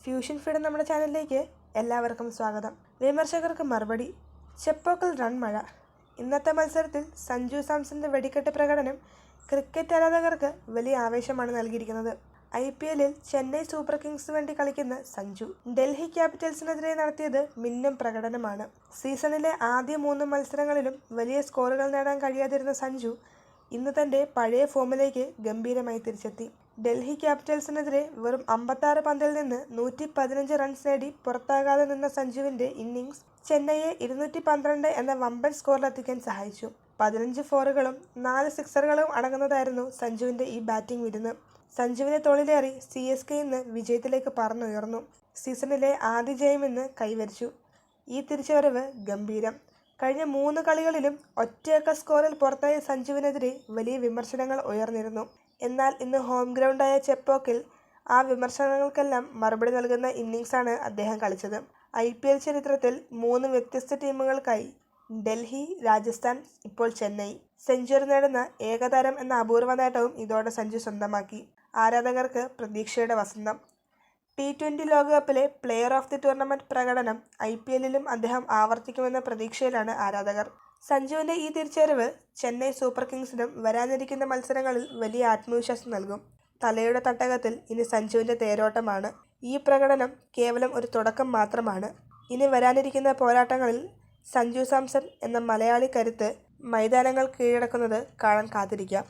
Fusion feed നമ്മുടെ ചാനലിലേക്ക് എല്ലാവർക്കും സ്വാഗതം. വിമർശകർക്ക് മറുപടി. ചെപ്പോക്കിൽ റൺ മഴ. ഇന്നത്തെ മത്സരത്തിൽ സഞ്ജു സാംസന്റെ വെടിക്കെട്ട് പ്രകടനം ക്രിക്കറ്റ് ആരാധകർക്ക് വലിയ ആവേശമാണ് നൽകിയിരിക്കുന്നത്. IPL-ൽ ചെന്നൈ സൂപ്പർ കിങ്സിന് വേണ്ടി കളിക്കുന്ന സഞ്ജു ഡൽഹി ക്യാപിറ്റൽസിനെതിരെ നടത്തിയത് മിന്നും പ്രകടനമാണ്. സീസണിലെ ആദ്യ 3 മത്സരങ്ങളിലും വലിയ സ്കോറുകൾ നേടാൻ കഴിയാതിരുന്ന സഞ്ജു ഇന്ന് തന്റെ പഴയ ഫോമിലേക്ക് ഗംഭീരമായി തിരിച്ചെത്തി. ഡൽഹി ക്യാപിറ്റൽസിനെതിരെ വെറും 56 പന്തിൽ നിന്ന് 115 റൺസ് നേടി പുറത്താകാതെ നിന്ന സഞ്ജുവിന്റെ ഇന്നിംഗ്സ് ചെന്നൈയെ 212 എന്ന വമ്പൻ സ്കോറിലെത്തിക്കാൻ സഹായിച്ചു. 15 ഫോറുകളും 4 സിക്സറുകളും അടങ്ങുന്നതായിരുന്നു സഞ്ജുവിന്റെ ഈ ബാറ്റിംഗ് വിരുന്ന്. സഞ്ജുവിനെ തോളിലേറി CSK ഇന്ന് വിജയത്തിലേക്ക് പറന്നുയർന്നു. സീസണിലെ ആദ്യ ജയം ഇന്ന് കൈവരിച്ചു. ഈ തിരിച്ചുവരവ് ഗംഭീരം. കഴിഞ്ഞ 3 കളികളിലും ഒറ്റയക്ക സ്കോറിൽ പുറത്തായ സഞ്ജുവിനെതിരെ വലിയ വിമർശനങ്ങൾ ഉയർന്നിരുന്നു. എന്നാൽ ഇന്ന് ഹോം ഗ്രൗണ്ടായ ചെപ്പോക്കിൽ ആ വിമർശനങ്ങൾക്കെല്ലാം മറുപടി നൽകുന്ന ഇന്നിംഗ്സാണ് അദ്ദേഹം കളിച്ചത്. IPL ചരിത്രത്തിൽ 3 വ്യത്യസ്ത ടീമുകൾക്കായി ഡൽഹി, രാജസ്ഥാൻ, ഇപ്പോൾ ചെന്നൈ സെഞ്ചുറി നേടുന്ന ഏകതാരം എന്ന അപൂർവ നേട്ടവും ഇതോടെ സഞ്ജു സ്വന്തമാക്കി. ആരാധകർക്ക് പ്രതീക്ഷയുടെ വസന്തം. T20 ലോകകപ്പിലെ പ്ലെയർ ഓഫ് ദി ടൂർണമെന്റ് പ്രകടനം IPL-ലും അദ്ദേഹം ആവർത്തിക്കുമെന്ന പ്രതീക്ഷയിലാണ് ആരാധകർ. സഞ്ജുവിന്റെ ഈ തിരിച്ചുവരവ് ചെന്നൈ സൂപ്പർ കിങ്സിനും വരാനിരിക്കുന്ന മത്സരങ്ങളിൽ വലിയ ആത്മവിശ്വാസം നൽകും. തലയുടെ തട്ടകത്തിൽ ഇനി സഞ്ജുവിന്റെ തേരോട്ടമാണ്. ഈ പ്രകടനം കേവലം ഒരു തുടക്കം മാത്രമാണ്. ഇനി വരാനിരിക്കുന്ന പോരാട്ടങ്ങളിൽ സഞ്ജു സാംസൺ എന്ന മലയാളി കരുത്ത് മൈതാനങ്ങൾ കീഴടക്കുന്നത് കാണാൻ കാത്തിരിക്കാം.